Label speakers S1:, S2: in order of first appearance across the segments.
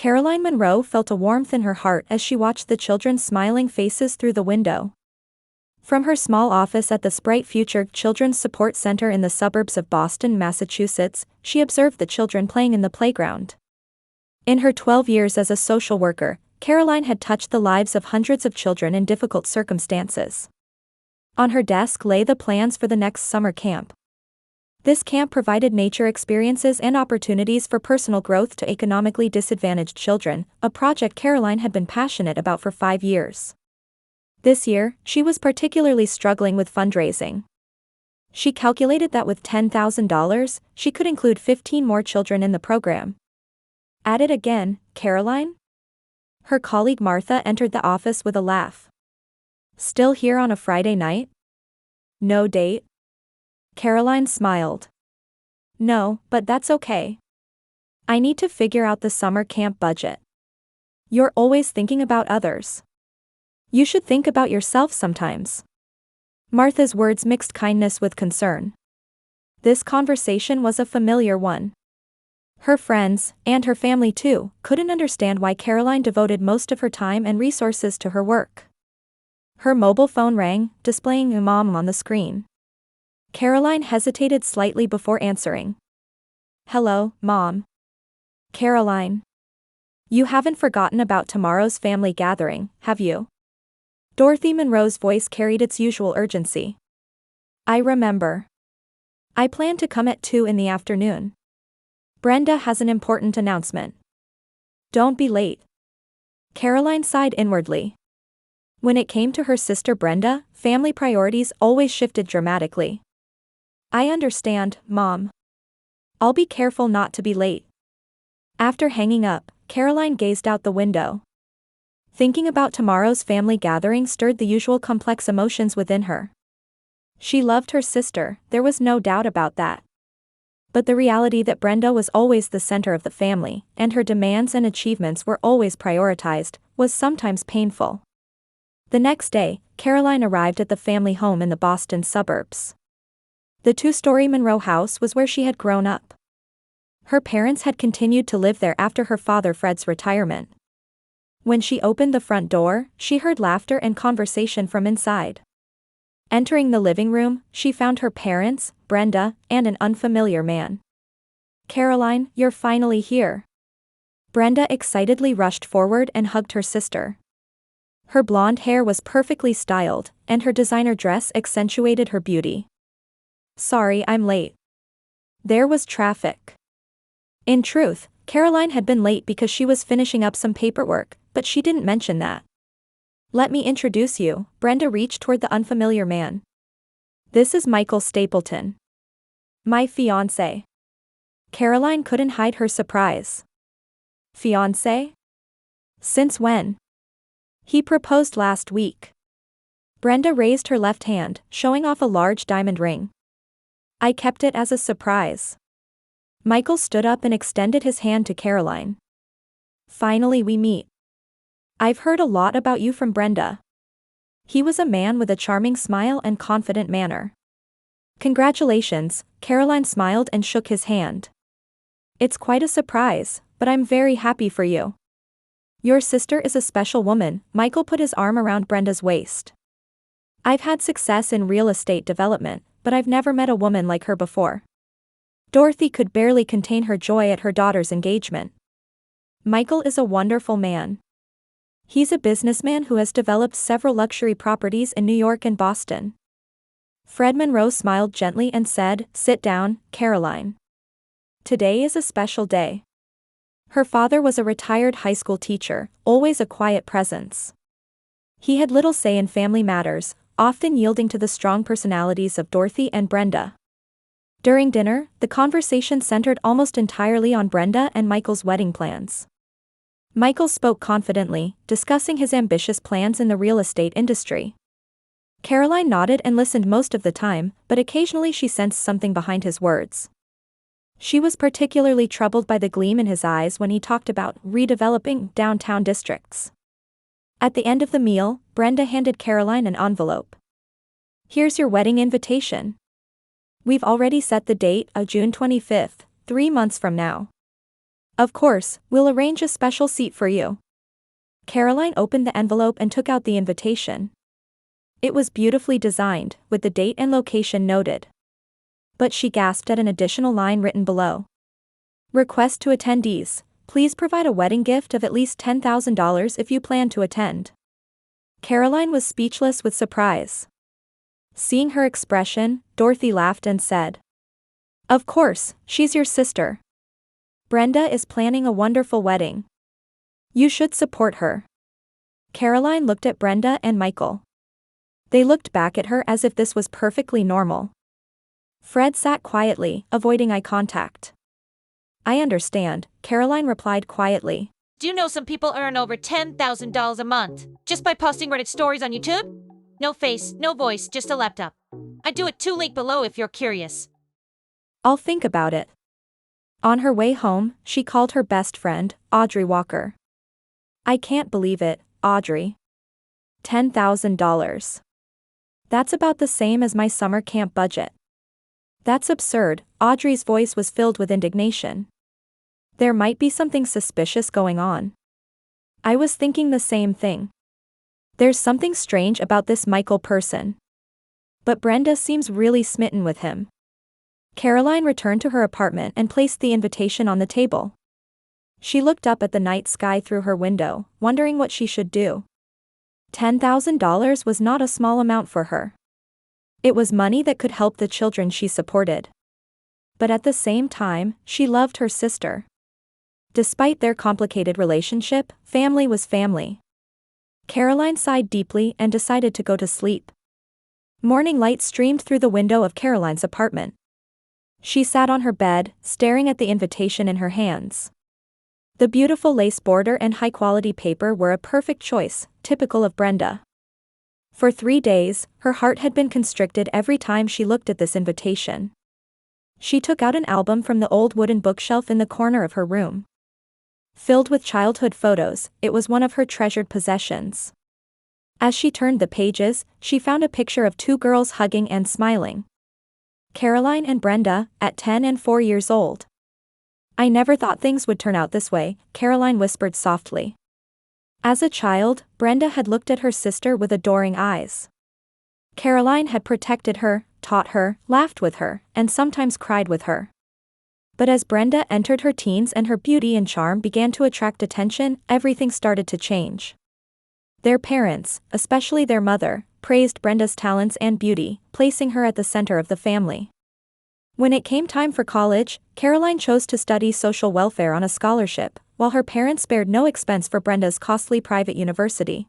S1: Caroline Monroe felt a warmth in her heart as she watched the children's smiling faces through the window. From her small office at the Sprite Future Children's Support Center in the suburbs of Boston, Massachusetts, she observed the children playing in the playground. In her 12 years as a social worker, Caroline had touched the lives of hundreds of children in difficult circumstances. On her desk lay the plans for the next summer camp. This camp provided nature experiences and opportunities for personal growth to economically disadvantaged children, a project Caroline had been passionate about for 5 years. This year, she was particularly struggling with fundraising. She calculated that with $10,000, she could include 15 more children in the program. At it again, Caroline? Her colleague Martha entered the office with a laugh. Still here on a Friday night? No date? Caroline smiled. No, but that's okay. I need to figure out the summer camp budget. You're always thinking about others. You should think about yourself sometimes. Martha's words mixed kindness with concern. This conversation was a familiar one. Her friends, and her family too, couldn't understand why Caroline devoted most of her time and resources to her work. Her mobile phone rang, displaying Mom on the screen. Caroline hesitated slightly before answering. Hello, Mom. Caroline. You haven't forgotten about tomorrow's family gathering, have you? Dorothy Monroe's voice carried its usual urgency. I remember. I plan to come at 2 in the afternoon. Brenda has an important announcement. Don't be late. Caroline sighed inwardly. When it came to her sister Brenda, family priorities always shifted dramatically. I understand, Mom. I'll be careful not to be late. After hanging up, Caroline gazed out the window. Thinking about tomorrow's family gathering stirred the usual complex emotions within her. She loved her sister, there was no doubt about that. But the reality that Brenda was always the center of the family, and her demands and achievements were always prioritized, was sometimes painful. The next day, Caroline arrived at the family home in the Boston suburbs. The 2-story Monroe house was where she had grown up. Her parents had continued to live there after her father Fred's retirement. When she opened the front door, she heard laughter and conversation from inside. Entering the living room, she found her parents, Brenda, and an unfamiliar man. Caroline, you're finally here. Brenda excitedly rushed forward and hugged her sister. Her blonde hair was perfectly styled, and her designer dress accentuated her beauty. Sorry, I'm late. There was traffic. In truth, Caroline had been late because she was finishing up some paperwork, but she didn't mention that. Let me introduce you, Brenda reached toward the unfamiliar man. This is Michael Stapleton. My fiancé. Caroline couldn't hide her surprise. Fiancé? Since when? He proposed last week. Brenda raised her left hand, showing off a large diamond ring. I kept it as a surprise. Michael stood up and extended his hand to Caroline. Finally we meet. I've heard a lot about you from Brenda. He was a man with a charming smile and confident manner. Congratulations, Caroline smiled and shook his hand. It's quite a surprise, but I'm very happy for you. Your sister is a special woman, Michael put his arm around Brenda's waist. I've had success in real estate development, but I've never met a woman like her before. Dorothy could barely contain her joy at her daughter's engagement. Michael is a wonderful man. He's a businessman who has developed several luxury properties in New York and Boston. Fred Monroe smiled gently and said, Sit down, Caroline. Today is a special day. Her father was a retired high school teacher, always a quiet presence. He had little say in family matters, often yielding to the strong personalities of Dorothy and Brenda. During dinner, the conversation centered almost entirely on Brenda and Michael's wedding plans. Michael spoke confidently, discussing his ambitious plans in the real estate industry. Caroline nodded and listened most of the time, but occasionally she sensed something behind his words. She was particularly troubled by the gleam in his eyes when he talked about redeveloping downtown districts. At the end of the meal, Brenda handed Caroline an envelope. Here's your wedding invitation. We've already set the date of June 25th, 3 months from now. Of course, we'll arrange a special seat for you. Caroline opened the envelope and took out the invitation. It was beautifully designed, with the date and location noted. But she gasped at an additional line written below. Request to attendees, please provide a wedding gift of at least $10,000 if you plan to attend. Caroline was speechless with surprise. Seeing her expression, Dorothy laughed and said, "Of course, she's your sister. Brenda is planning a wonderful wedding. You should support her." Caroline looked at Brenda and Michael. They looked back at her as if this was perfectly normal. Fred sat quietly, avoiding eye contact. "I understand," Caroline replied quietly.
S2: Do you know some people earn over $10,000 a month just by posting Reddit stories on YouTube? No face, no voice, just a laptop. I do it too, link below if you're curious.
S1: "I'll think about it." On her way home, she called her best friend, Audrey Walker. "I can't believe it, Audrey. $10,000. That's about the same as my summer camp budget." "That's absurd," Audrey's voice was filled with indignation. "There might be something suspicious going on." "I was thinking the same thing. There's something strange about this Michael person. But Brenda seems really smitten with him." Caroline returned to her apartment and placed the invitation on the table. She looked up at the night sky through her window, wondering what she should do. $10,000 was not a small amount for her. It was money that could help the children she supported. But at the same time, she loved her sister. Despite their complicated relationship, family was family. Caroline sighed deeply and decided to go to sleep. Morning light streamed through the window of Caroline's apartment. She sat on her bed, staring at the invitation in her hands. The beautiful lace border and high-quality paper were a perfect choice, typical of Brenda. For 3 days, her heart had been constricted every time she looked at this invitation. She took out an album from the old wooden bookshelf in the corner of her room. Filled with childhood photos, it was one of her treasured possessions. As she turned the pages, she found a picture of 2 girls hugging and smiling. Caroline and Brenda, at 10 and 4 years old. "I never thought things would turn out this way," Caroline whispered softly. As a child, Brenda had looked at her sister with adoring eyes. Caroline had protected her, taught her, laughed with her, and sometimes cried with her. But as Brenda entered her teens and her beauty and charm began to attract attention, everything started to change. Their parents, especially their mother, praised Brenda's talents and beauty, placing her at the center of the family. When it came time for college, Caroline chose to study social welfare on a scholarship, while her parents spared no expense for Brenda's costly private university.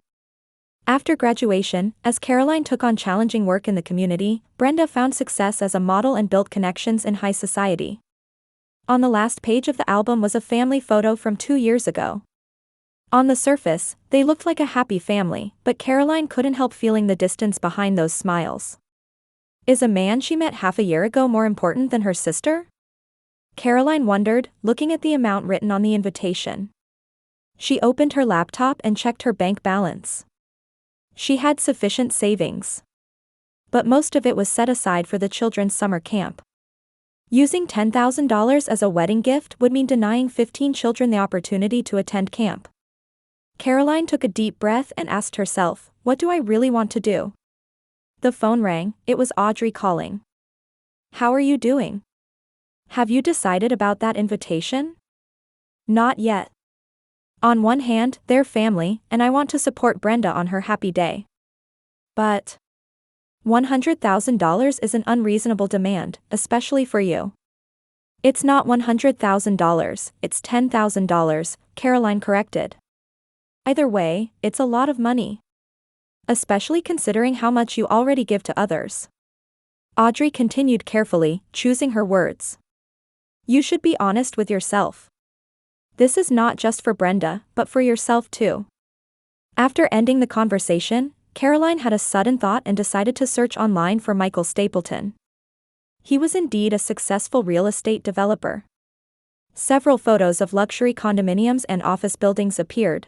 S1: After graduation, as Caroline took on challenging work in the community, Brenda found success as a model and built connections in high society. On the last page of the album was a family photo from 2 years ago. On the surface, they looked like a happy family, but Caroline couldn't help feeling the distance behind those smiles. Is a man she met half a year ago more important than her sister? Caroline wondered, looking at the amount written on the invitation. She opened her laptop and checked her bank balance. She had sufficient savings. But most of it was set aside for the children's summer camp. Using $10,000 as a wedding gift would mean denying 15 children the opportunity to attend camp. Caroline took a deep breath and asked herself, "What do I really want to do?" The phone rang. It was Audrey calling. "How are you doing? Have you decided about that invitation?" "Not yet. On one hand, they're family, and I want to support Brenda on her happy day. But $100,000 is an unreasonable demand, especially for you." "It's not $100,000, it's $10,000, Caroline corrected. "Either way, it's a lot of money. Especially considering how much you already give to others." Audrey continued carefully, choosing her words. "You should be honest with yourself. This is not just for Brenda, but for yourself too." After ending the conversation, Caroline had a sudden thought and decided to search online for Michael Stapleton. He was indeed a successful real estate developer. Several photos of luxury condominiums and office buildings appeared.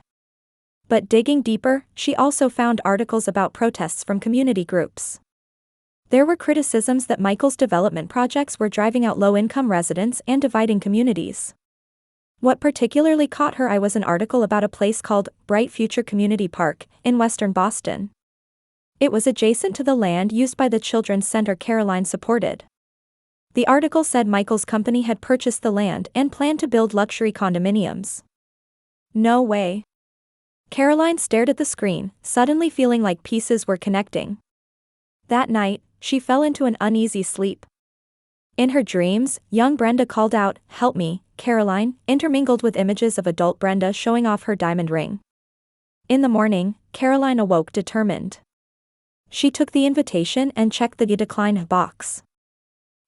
S1: But digging deeper, she also found articles about protests from community groups. There were criticisms that Michael's development projects were driving out low-income residents and dividing communities. What particularly caught her eye was an article about a place called Bright Future Community Park in western Boston. It was adjacent to the land used by the children's center Caroline supported. The article said Michael's company had purchased the land and planned to build luxury condominiums. No way. Caroline stared at the screen, suddenly feeling like pieces were connecting. That night, she fell into an uneasy sleep. In her dreams, young Brenda called out, "Help me, Caroline," intermingled with images of adult Brenda showing off her diamond ring. In the morning, Caroline awoke determined. She took the invitation and checked the decline box.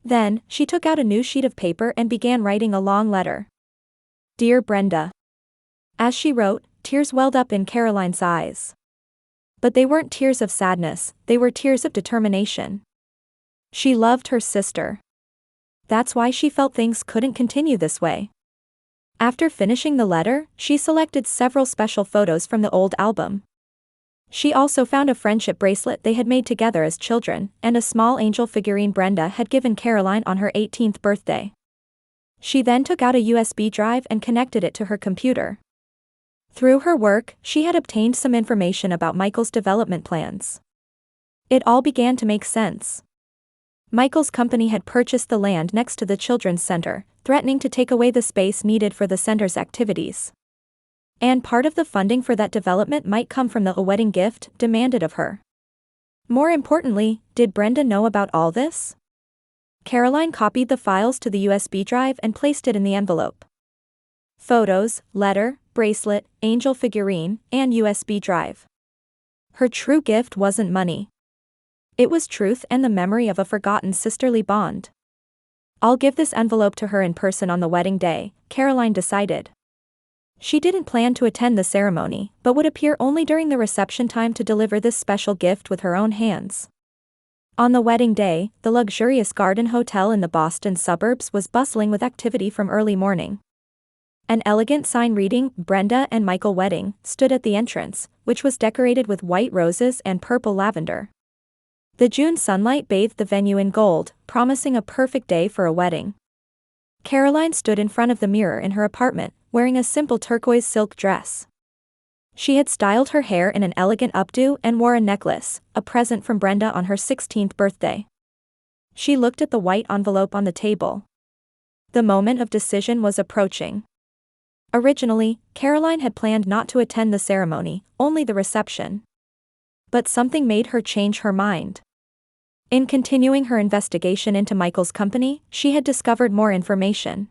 S1: Then, she took out a new sheet of paper and began writing a long letter. "Dear Brenda." As she wrote, tears welled up in Caroline's eyes. But they weren't tears of sadness, they were tears of determination. She loved her sister. That's why she felt things couldn't continue this way. After finishing the letter, she selected several special photos from the old album. She also found a friendship bracelet they had made together as children, and a small angel figurine Brenda had given Caroline on her 18th birthday. She then took out a USB drive and connected it to her computer. Through her work, she had obtained some information about Michael's development plans. It all began to make sense. Michael's company had purchased the land next to the children's center, threatening to take away the space needed for the center's activities. And part of the funding for that development might come from the wedding gift demanded of her. More importantly, did Brenda know about all this? Caroline copied the files to the USB drive and placed it in the envelope. Photos, letter, bracelet, angel figurine, and USB drive. Her true gift wasn't money. It was truth and the memory of a forgotten sisterly bond. "I'll give this envelope to her in person on the wedding day," Caroline decided. She didn't plan to attend the ceremony, but would appear only during the reception time to deliver this special gift with her own hands. On the wedding day, the luxurious Garden Hotel in the Boston suburbs was bustling with activity from early morning. An elegant sign reading, "Brenda and Michael Wedding," stood at the entrance, which was decorated with white roses and purple lavender. The June sunlight bathed the venue in gold, promising a perfect day for a wedding. Caroline stood in front of the mirror in her apartment, wearing a simple turquoise silk dress. She had styled her hair in an elegant updo and wore a necklace, a present from Brenda on her 16th birthday. She looked at the white envelope on the table. The moment of decision was approaching. Originally, Caroline had planned not to attend the ceremony, only the reception. But something made her change her mind. In continuing her investigation into Michael's company, she had discovered more information.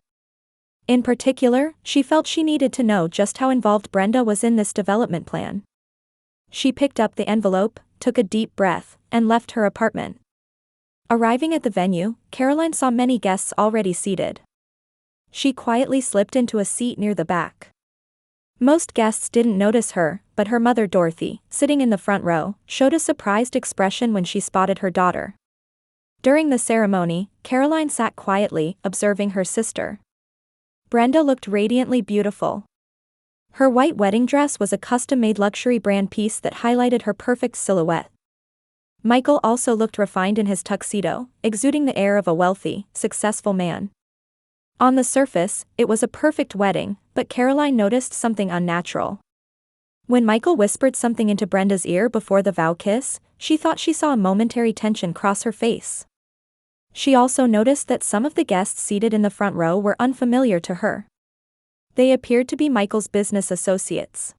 S1: In particular, she felt she needed to know just how involved Brenda was in this development plan. She picked up the envelope, took a deep breath, and left her apartment. Arriving at the venue, Caroline saw many guests already seated. She quietly slipped into a seat near the back. Most guests didn't notice her, but her mother Dorothy, sitting in the front row, showed a surprised expression when she spotted her daughter. During the ceremony, Caroline sat quietly, observing her sister. Brenda looked radiantly beautiful. Her white wedding dress was a custom-made luxury brand piece that highlighted her perfect silhouette. Michael also looked refined in his tuxedo, exuding the air of a wealthy, successful man. On the surface, it was a perfect wedding, but Caroline noticed something unnatural. When Michael whispered something into Brenda's ear before the vow kiss, she thought she saw a momentary tension cross her face. She also noticed that some of the guests seated in the front row were unfamiliar to her. They appeared to be Michael's business associates.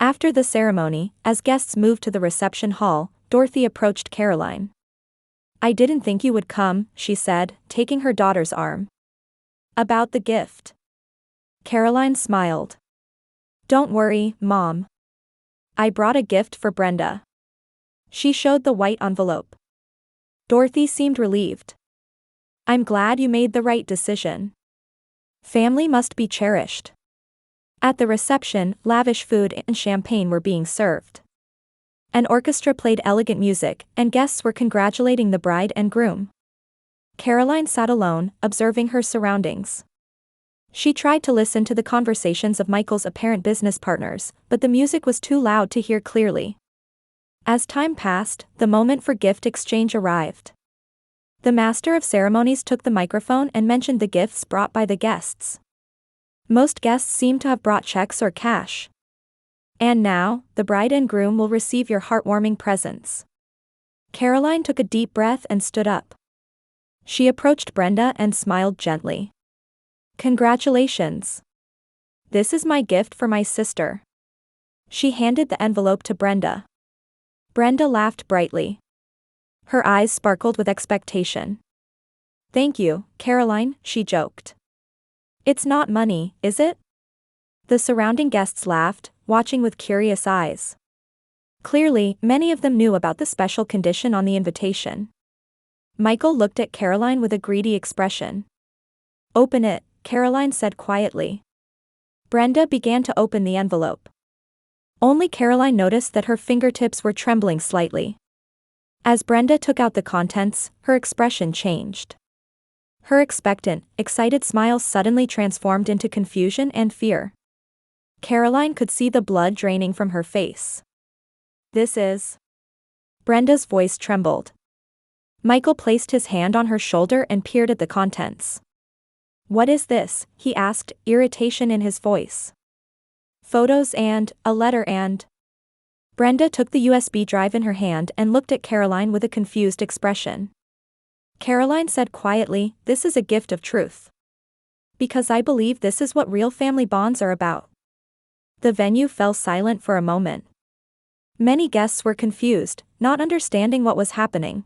S1: After the ceremony, as guests moved to the reception hall, Dorothy approached Caroline. "I didn't think you would come," she said, taking her daughter's arm. "About the gift." Caroline smiled. "Don't worry, Mom. I brought a gift for Brenda." She showed the white envelope. Dorothy seemed relieved. "I'm glad you made the right decision. Family must be cherished." At the reception, lavish food and champagne were being served. An orchestra played elegant music, and guests were congratulating the bride and groom. Caroline sat alone, observing her surroundings. She tried to listen to the conversations of Michael's apparent business partners, but the music was too loud to hear clearly. As time passed, the moment for gift exchange arrived. The master of ceremonies took the microphone and mentioned the gifts brought by the guests. Most guests seem to have brought checks or cash. And now, the bride and groom will receive your heartwarming presents. Caroline took a deep breath and stood up. She approached Brenda and smiled gently. Congratulations. This is my gift for my sister. She handed the envelope to Brenda. Brenda laughed brightly. Her eyes sparkled with expectation. Thank you, Caroline, she joked. It's not money, is it? The surrounding guests laughed, watching with curious eyes. Clearly, many of them knew about the special condition on the invitation. Michael looked at Caroline with a greedy expression. Open it, Caroline said quietly. Brenda began to open the envelope. Only Caroline noticed that her fingertips were trembling slightly. As Brenda took out the contents, her expression changed. Her expectant, excited smile suddenly transformed into confusion and fear. Caroline could see the blood draining from her face. This is... Brenda's voice trembled. Michael placed his hand on her shoulder and peered at the contents. What is this? He asked, irritation in his voice. Photos and a letter and... Brenda took the USB drive in her hand and looked at Caroline with a confused expression. Caroline said quietly, this is a gift of truth. Because I believe this is what real family bonds are about. The venue fell silent for a moment. Many guests were confused, not understanding what was happening.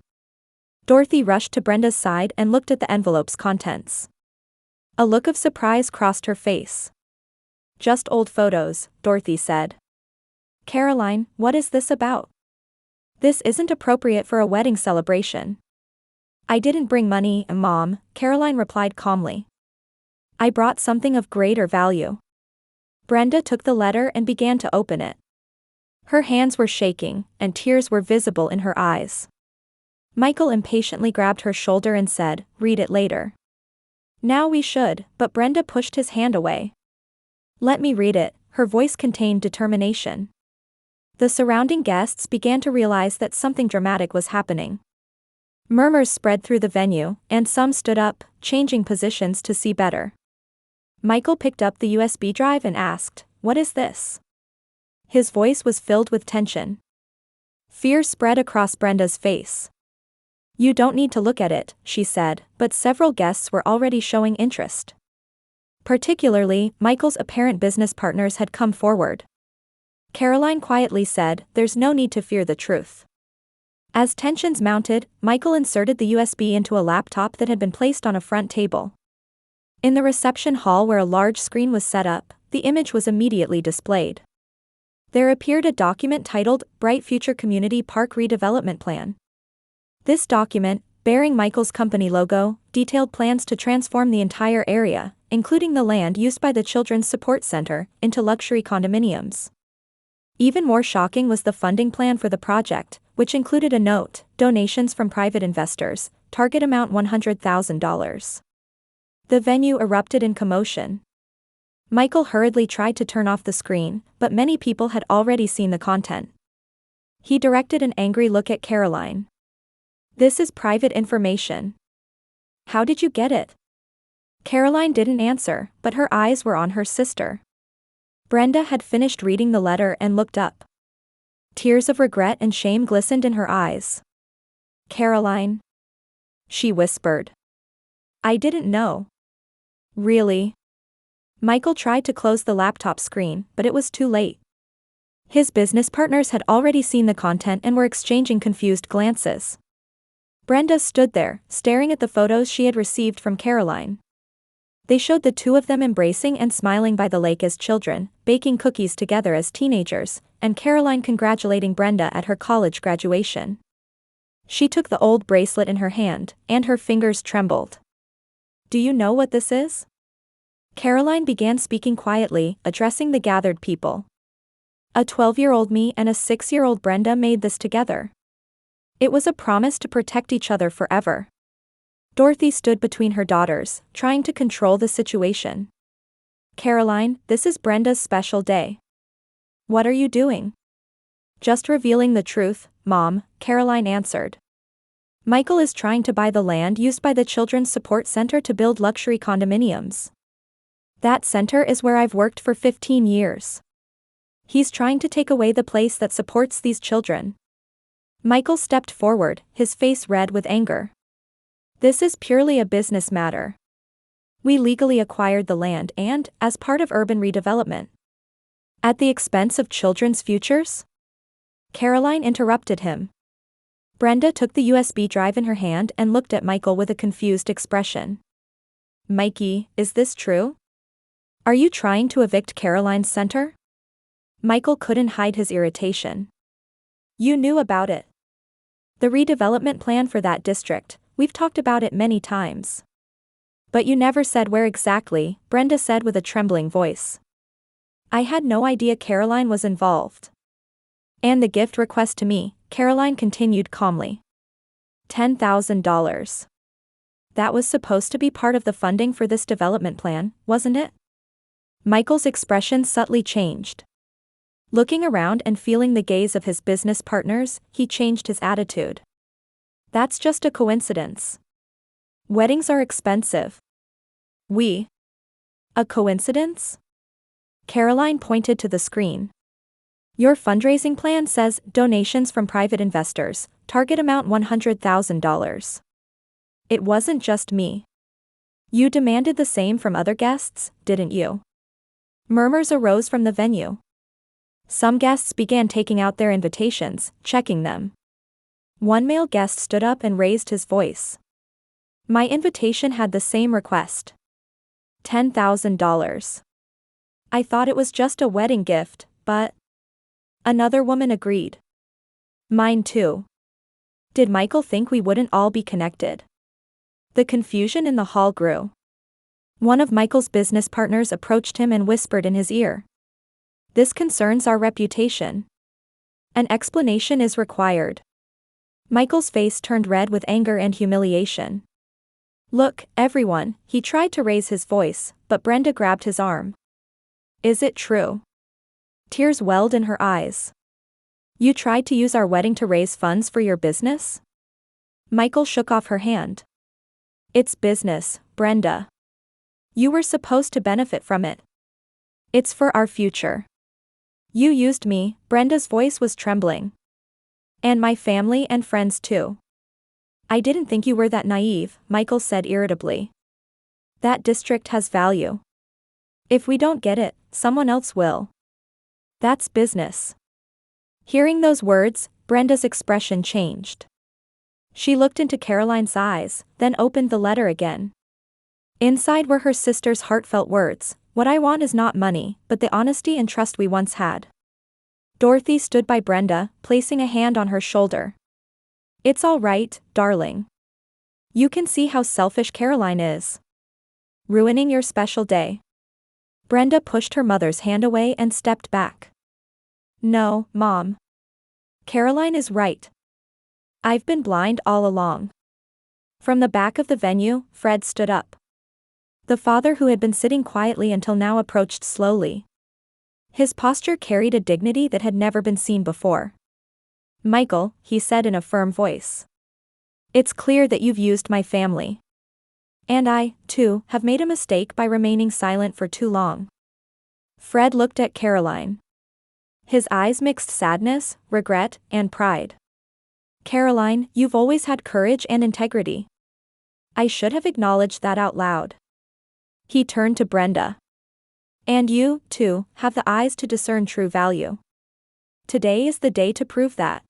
S1: Dorothy rushed to Brenda's side and looked at the envelope's contents. A look of surprise crossed her face. Just old photos, Dorothy said. Caroline, what is this about? This isn't appropriate for a wedding celebration. I didn't bring money, Mom, Caroline replied calmly. I brought something of greater value. Brenda took the letter and began to open it. Her hands were shaking, and tears were visible in her eyes. Michael impatiently grabbed her shoulder and said, read it later. Now we should, but Brenda pushed his hand away. Let me read it, her voice contained determination. The surrounding guests began to realize that something dramatic was happening. Murmurs spread through the venue, and some stood up, changing positions to see better. Michael picked up the USB drive and asked, what is this? His voice was filled with tension. Fear spread across Brenda's face. You don't need to look at it, she said, but several guests were already showing interest. Particularly, Michael's apparent business partners had come forward. Caroline quietly said, there's no need to fear the truth. As tensions mounted, Michael inserted the USB into a laptop that had been placed on a front table. In the reception hall where a large screen was set up, the image was immediately displayed. There appeared a document titled, Bright Future Community Park Redevelopment Plan. This document, bearing Michael's company logo, detailed plans to transform the entire area, including the land used by the Children's Support Center, into luxury condominiums. Even more shocking was the funding plan for the project, which included a note, donations from private investors, target amount $100,000. The venue erupted in commotion. Michael hurriedly tried to turn off the screen, but many people had already seen the content. He directed an angry look at Caroline. This is private information. How did you get it? Caroline didn't answer, but her eyes were on her sister. Brenda had finished reading the letter and looked up. Tears of regret and shame glistened in her eyes. Caroline? She whispered. I didn't know. Really? Michael tried to close the laptop screen, but it was too late. His business partners had already seen the content and were exchanging confused glances. Brenda stood there, staring at the photos she had received from Caroline. They showed the two of them embracing and smiling by the lake as children, baking cookies together as teenagers, and Caroline congratulating Brenda at her college graduation. She took the old bracelet in her hand, and her fingers trembled. Do you know what this is? Caroline began speaking quietly, addressing the gathered people. A 12-year-old me and a 6-year-old Brenda made this together. It was a promise to protect each other forever. Dorothy stood between her daughters, trying to control the situation. Caroline, this is Brenda's special day. What are you doing? Just revealing the truth, Mom, Caroline answered. Michael is trying to buy the land used by the Children's Support Center to build luxury condominiums. That center is where I've worked for 15 years. He's trying to take away the place that supports these children. Michael stepped forward, his face red with anger. This is purely a business matter. We legally acquired the land and, as part of urban redevelopment. At the expense of children's futures? Caroline interrupted him. Brenda took the USB drive in her hand and looked at Michael with a confused expression. Mikey, is this true? Are you trying to evict Caroline's center? Michael couldn't hide his irritation. You knew about it. The redevelopment plan for that district, we've talked about it many times. But you never said where exactly, Brenda said with a trembling voice. I had no idea Caroline was involved. And the gift request to me, Caroline continued calmly. $10,000. That was supposed to be part of the funding for this development plan, wasn't it? Michael's expression subtly changed. Looking around and feeling the gaze of his business partners, he changed his attitude. That's just a coincidence. Weddings are expensive. A coincidence? Caroline pointed to the screen. Your fundraising plan says donations from private investors, target amount $100,000. It wasn't just me. You demanded the same from other guests, didn't you? Murmurs arose from the venue. Some guests began taking out their invitations, checking them. One male guest stood up and raised his voice. My invitation had the same request. $10,000. I thought it was just a wedding gift, but... Another woman agreed. Mine too. Did Michael think we wouldn't all be connected? The confusion in the hall grew. One of Michael's business partners approached him and whispered in his ear. This concerns our reputation. An explanation is required. Michael's face turned red with anger and humiliation. Look, everyone, he tried to raise his voice, but Brenda grabbed his arm. Is it true? Tears welled in her eyes. You tried to use our wedding to raise funds for your business? Michael shook off her hand. It's business, Brenda. You were supposed to benefit from it. It's for our future. You used me, Brenda's voice was trembling. And my family and friends too. I didn't think you were that naive, Michael said irritably. That district has value. If we don't get it, someone else will. That's business. Hearing those words, Brenda's expression changed. She looked into Caroline's eyes, then opened the letter again. Inside were her sister's heartfelt words, what I want is not money, but the honesty and trust we once had. Dorothy stood by Brenda, placing a hand on her shoulder. It's all right, darling. You can see how selfish Caroline is. Ruining your special day. Brenda pushed her mother's hand away and stepped back. No, Mom. Caroline is right. I've been blind all along. From the back of the venue, Fred stood up. The father who had been sitting quietly until now approached slowly. His posture carried a dignity that had never been seen before. Michael, he said in a firm voice. It's clear that you've used my family. And I, too, have made a mistake by remaining silent for too long. Fred looked at Caroline. His eyes mixed sadness, regret, and pride. Caroline, you've always had courage and integrity. I should have acknowledged that out loud. He turned to Brenda. And you, too, have the eyes to discern true value. Today is the day to prove that.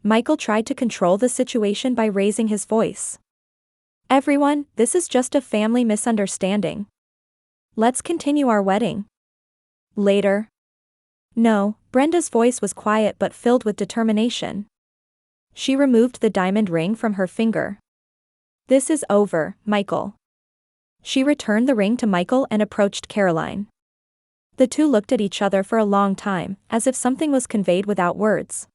S1: Michael tried to control the situation by raising his voice. Everyone, this is just a family misunderstanding. Let's continue our wedding. Later. No, Brenda's voice was quiet but filled with determination. She removed the diamond ring from her finger. This is over, Michael. She returned the ring to Michael and approached Caroline. The two looked at each other for a long time, as if something was conveyed without words.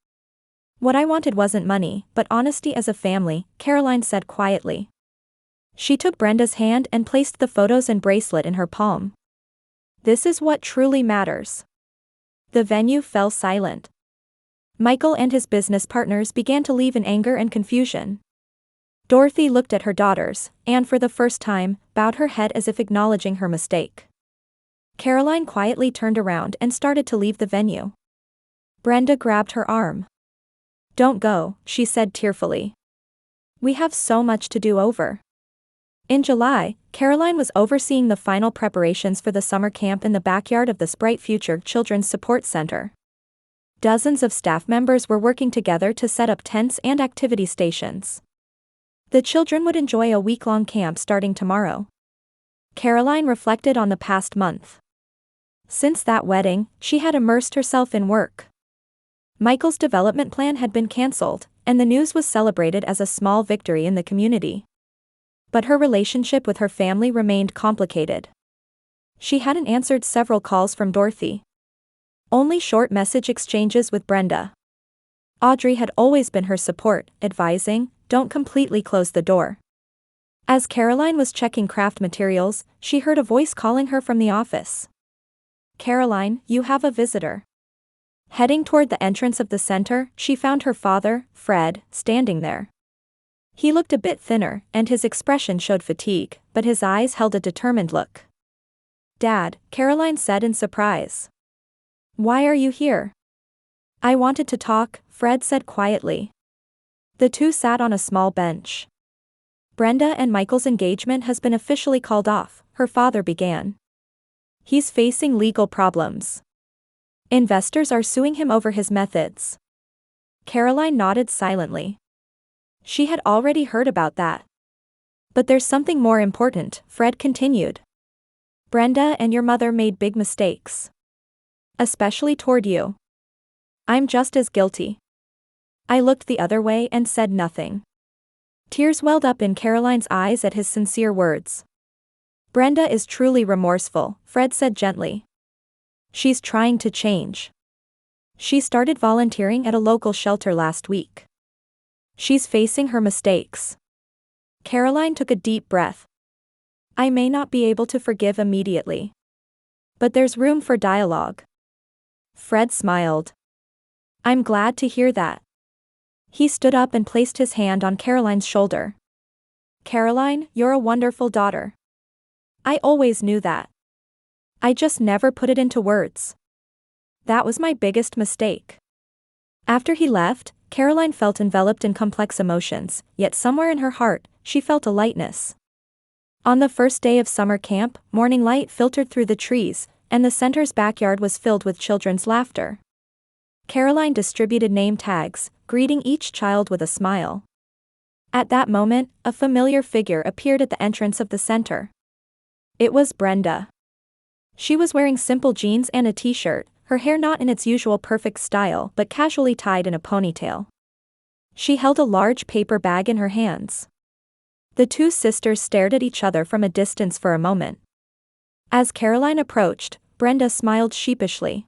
S1: What I wanted wasn't money, but honesty as a family, Caroline said quietly. She took Brenda's hand and placed the photos and bracelet in her palm. This is what truly matters. The venue fell silent. Michael and his business partners began to leave in anger and confusion. Dorothy looked at her daughters, and for the first time, bowed her head as if acknowledging her mistake. Caroline quietly turned around and started to leave the venue. Brenda grabbed her arm. "Don't go," she said tearfully. "We have so much to do over." In July, Caroline was overseeing the final preparations for the summer camp in the backyard of the Bright Future Children's Support Center. Dozens of staff members were working together to set up tents and activity stations. The children would enjoy a week-long camp starting tomorrow. Caroline reflected on the past month. Since that wedding, she had immersed herself in work. Michael's development plan had been cancelled, and the news was celebrated as a small victory in the community. But her relationship with her family remained complicated. She hadn't answered several calls from Dorothy. Only short message exchanges with Brenda. Audrey had always been her support, advising, "Don't completely close the door." As Caroline was checking craft materials, she heard a voice calling her from the office. "Caroline, you have a visitor." Heading toward the entrance of the center, she found her father, Fred, standing there. He looked a bit thinner, and his expression showed fatigue, but his eyes held a determined look. "Dad," Caroline said in surprise. "Why are you here?" "I wanted to talk," Fred said quietly. The two sat on a small bench. "Brenda and Michael's engagement has been officially called off," her father began. "He's facing legal problems. Investors are suing him over his methods." Caroline nodded silently. She had already heard about that. "But there's something more important," Fred continued. "Brenda and your mother made big mistakes. Especially toward you. I'm just as guilty." I looked the other way and said nothing. Tears welled up in Caroline's eyes at his sincere words. "Brenda is truly remorseful," Fred said gently. "She's trying to change. She started volunteering at a local shelter last week. She's facing her mistakes." Caroline took a deep breath. "I may not be able to forgive immediately. But there's room for dialogue." Fred smiled. "I'm glad to hear that." He stood up and placed his hand on Caroline's shoulder. "Caroline, you're a wonderful daughter. I always knew that. I just never put it into words. That was my biggest mistake." After he left, Caroline felt enveloped in complex emotions, yet somewhere in her heart, she felt a lightness. On the first day of summer camp, morning light filtered through the trees, and the center's backyard was filled with children's laughter. Caroline distributed name tags, greeting each child with a smile. At that moment, a familiar figure appeared at the entrance of the center. It was Brenda. She was wearing simple jeans and a t-shirt, her hair not in its usual perfect style but casually tied in a ponytail. She held a large paper bag in her hands. The two sisters stared at each other from a distance for a moment. As Caroline approached, Brenda smiled sheepishly.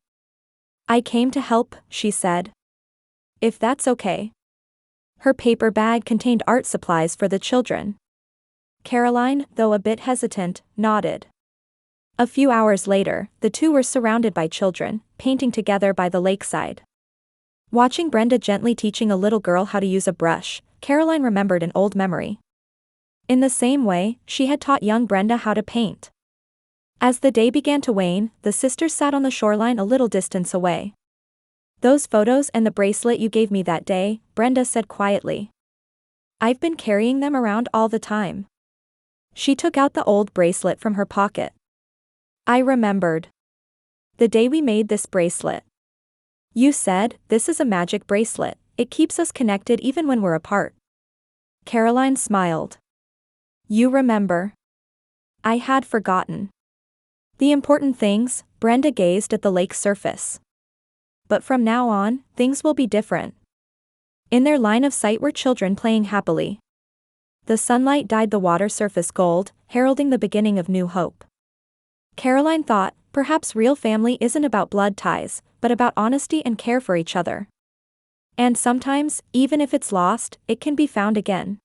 S1: "I came to help," she said. "If that's okay." Her paper bag contained art supplies for the children. Caroline, though a bit hesitant, nodded. A few hours later, the two were surrounded by children, painting together by the lakeside. Watching Brenda gently teaching a little girl how to use a brush, Caroline remembered an old memory. In the same way, she had taught young Brenda how to paint. As the day began to wane, the sisters sat on the shoreline a little distance away. "Those photos and the bracelet you gave me that day," Brenda said quietly. "I've been carrying them around all the time." She took out the old bracelet from her pocket. "I remembered. The day we made this bracelet. You said, 'This is a magic bracelet, it keeps us connected even when we're apart.'" Caroline smiled. "You remember." I had forgotten. The important things, Brenda gazed at the lake's surface. "But from now on, things will be different." In their line of sight were children playing happily. The sunlight dyed the water surface gold, heralding the beginning of new hope. Caroline thought, perhaps real family isn't about blood ties, but about honesty and care for each other. And sometimes, even if it's lost, it can be found again.